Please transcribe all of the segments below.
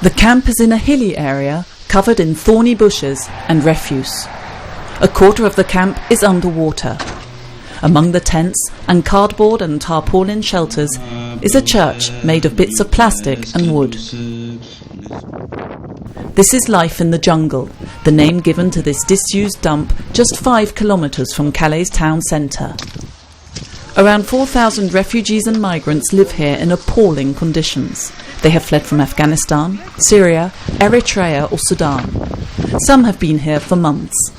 The camp is in a hilly area covered in thorny bushes and refuse. A quarter of the camp is underwater. Among the tents and cardboard and tarpaulin shelters is a church made of bits of plastic and wood. This is life in the jungle, the name given to this disused dump just 5 kilometres from Calais town centre. Around 4,000 refugees and migrants live here in appalling conditions. They have fled from Afghanistan, Syria, Eritrea or Sudan. Some have been here for months.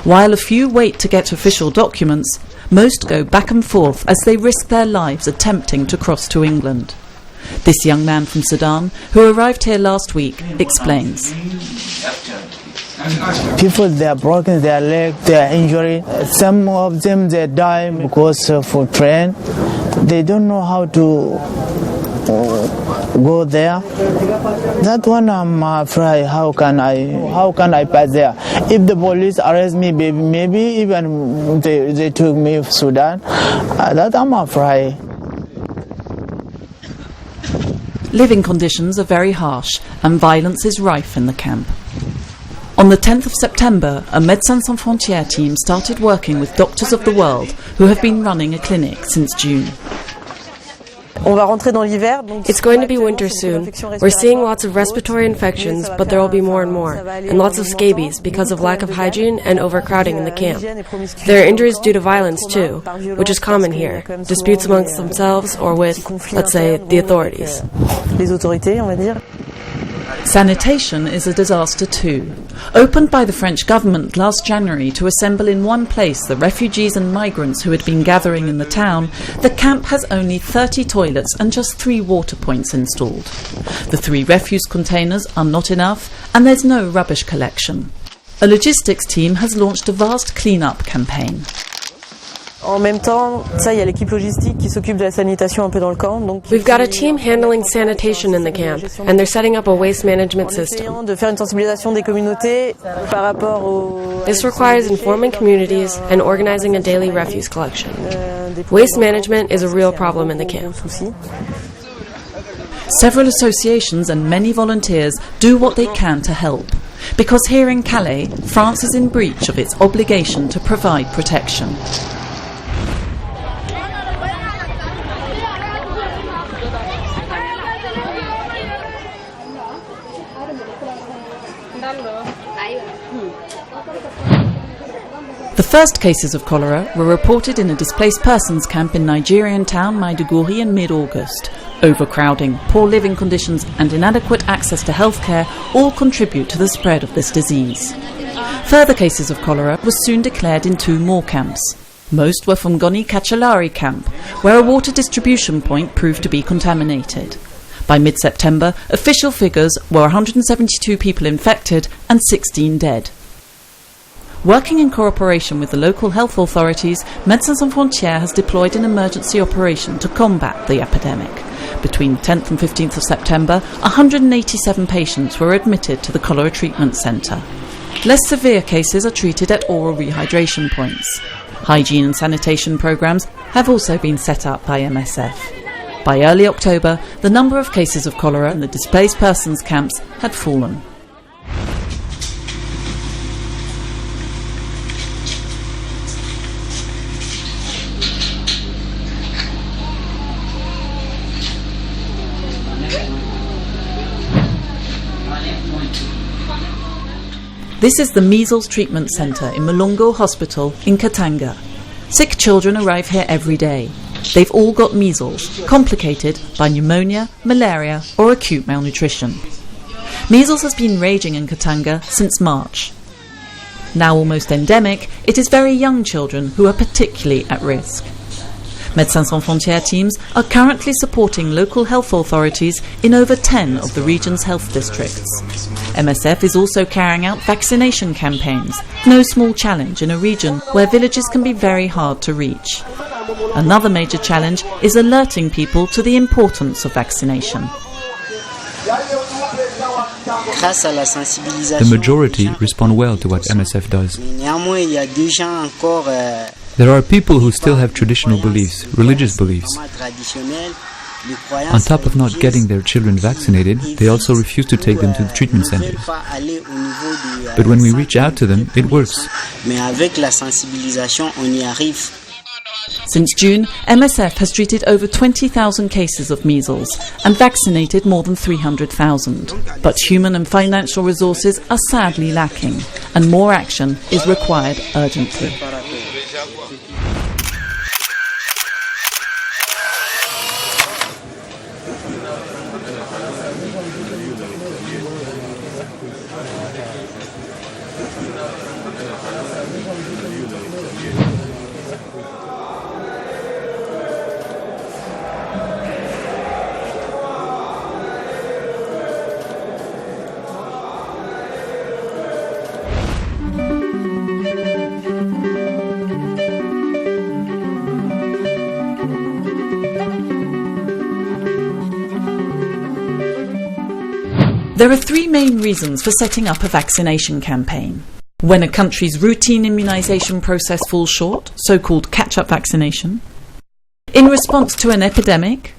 While a few wait to get official documents, most go back and forth as they risk their lives attempting to cross to England. This young man from Sudan, who arrived here last week, explains. People, they are broken their leg, they are injured. Some of them, they die because of train. They don't know how to go there. That one I'm afraid. How can I pass there? If the police arrest me, maybe even they took me to Sudan. That I'm afraid. Living conditions are very harsh and violence is rife in the camp. On the 10th of September, a Médecins Sans Frontières team started working with doctors of the world who have been running a clinic since June. It's going to be winter soon. We're seeing lots of respiratory infections, but there will be more and more, and lots of scabies because of lack of hygiene and overcrowding in the camp. There are injuries due to violence too, which is common here, disputes amongst themselves or with, let's say, the authorities. Sanitation is a disaster too. Opened by the French government last January to assemble in one place the refugees and migrants who had been gathering in the town, the camp has only 30 toilets and just 3 water points installed. The 3 refuse containers are not enough and there's no rubbish collection. A logistics team has launched a vast clean-up campaign. We've got a team handling sanitation in the camp, and they're setting up a waste management system. This requires informing communities and organizing a daily refuse collection. Waste management is a real problem in the camp. Several associations and many volunteers do what they can to help, because here in Calais, France is in breach of its obligation to provide protection. The first cases of cholera were reported in a displaced persons camp in Nigerian town Maiduguri in mid-August. Overcrowding, poor living conditions and inadequate access to healthcare all contribute to the spread of this disease. Further cases of cholera were soon declared in 2 more camps. Most were from Goni Kachalari camp, where a water distribution point proved to be contaminated. By mid-September, official figures were 172 people infected and 16 dead. Working in cooperation with the local health authorities, Médecins Sans Frontières has deployed an emergency operation to combat the epidemic. Between 10th and 15th of September, 187 patients were admitted to the cholera treatment centre. Less severe cases are treated at oral rehydration points. Hygiene and sanitation programmes have also been set up by MSF. By early October, the number of cases of cholera in the displaced persons camps had fallen. This is the Measles Treatment Centre in Mulungu Hospital in Katanga. Sick children arrive here every day. They've all got measles, complicated by pneumonia, malaria or acute malnutrition. Measles has been raging in Katanga since March. Now almost endemic, it is very young children who are particularly at risk. Médecins Sans Frontières teams are currently supporting local health authorities in over 10 of the region's health districts. MSF is also carrying out vaccination campaigns, no small challenge in a region where villages can be very hard to reach. Another major challenge is alerting people to the importance of vaccination. The majority respond well to what MSF does. There are people who still have traditional beliefs, religious beliefs. On top of not getting their children vaccinated, they also refuse to take them to the treatment centers. But when we reach out to them, it works. Since June, MSF has treated over 20,000 cases of measles and vaccinated more than 300,000. But human and financial resources are sadly lacking, and more action is required urgently. There are three main reasons for setting up a vaccination campaign. When a country's routine immunisation process falls short, so-called catch-up vaccination, in response to an epidemic,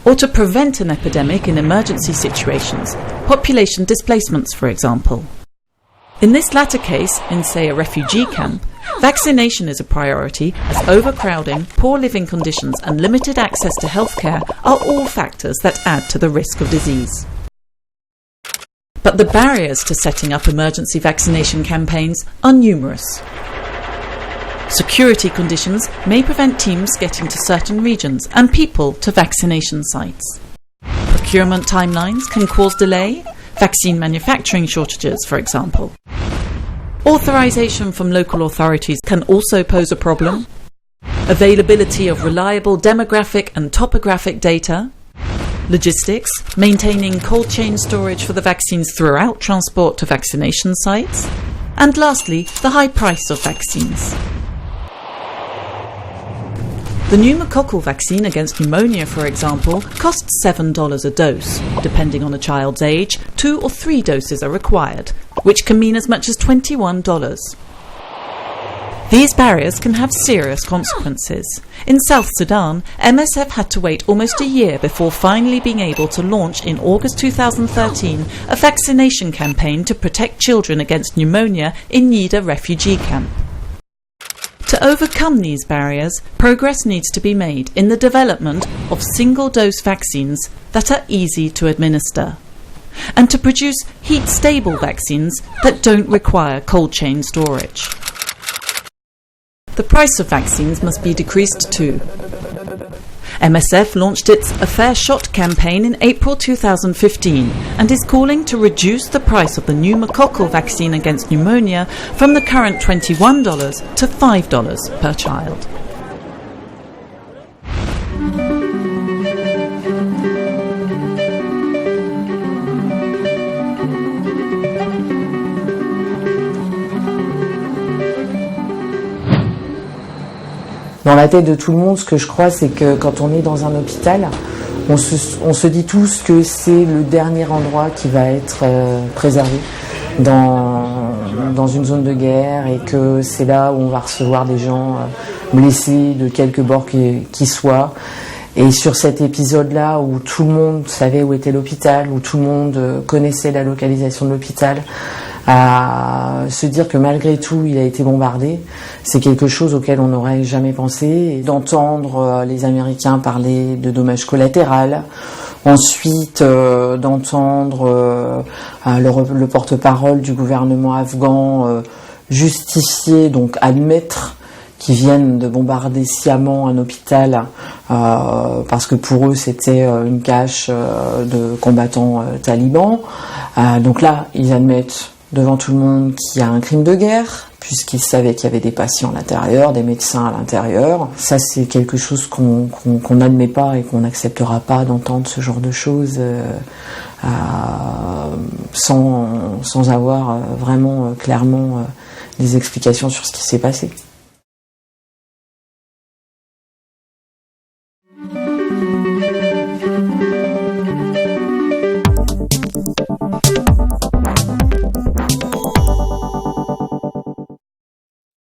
or to prevent an epidemic in emergency situations, population displacements, for example. In this latter case, in say a refugee camp, vaccination is a priority as overcrowding, poor living conditions and limited access to healthcare are all factors that add to the risk of disease. But the barriers to setting up emergency vaccination campaigns are numerous. Security conditions may prevent teams getting to certain regions and people to vaccination sites. Procurement timelines can cause delay, vaccine manufacturing shortages, for example. Authorization from local authorities can also pose a problem. Availability of reliable demographic and topographic data. Logistics, maintaining cold chain storage for the vaccines throughout transport to vaccination sites. And lastly, the high price of vaccines. The pneumococcal vaccine against pneumonia, for example, costs $7 a dose. Depending on a child's age, 2 or 3 doses are required, which can mean as much as $21. These barriers can have serious consequences. In South Sudan, MSF had to wait almost a year before finally being able to launch in August 2013 a vaccination campaign to protect children against pneumonia in Nida refugee camp. To overcome these barriers, progress needs to be made in the development of single-dose vaccines that are easy to administer, and to produce heat-stable vaccines that don't require cold chain storage. The price of vaccines must be decreased too. MSF launched its A Fair Shot campaign in April 2015 and is calling to reduce the price of the pneumococcal vaccine against pneumonia from the current $21 to $5 per child. Dans la tête de tout le monde, ce que je crois, c'est que quand on est dans un hôpital, on se dit tous que c'est le dernier endroit qui va être préservé dans une zone de guerre et que c'est là où on va recevoir des gens blessés de quelque bord qu'ils soient. Et sur cet épisode-là où tout le monde savait où était l'hôpital, où tout le monde connaissait la localisation de l'hôpital, à se dire que malgré tout il a été bombardé, c'est quelque chose auquel on n'aurait jamais pensé. Et d'entendre les Américains parler de dommages collatéraux, ensuite d'entendre le porte-parole du gouvernement afghan justifier, donc admettre qu'ils viennent de bombarder sciemment un hôpital parce que pour eux c'était une cache de combattants talibans. Donc là, ils admettent devant tout le monde qu'il y a un crime de guerre, puisqu'il savait qu'il y avait des patients à l'intérieur, des médecins à l'intérieur. Ça, c'est quelque chose qu'on n'admet pas et qu'on n'acceptera pas d'entendre ce genre de choses sans avoir vraiment clairement des explications sur ce qui s'est passé.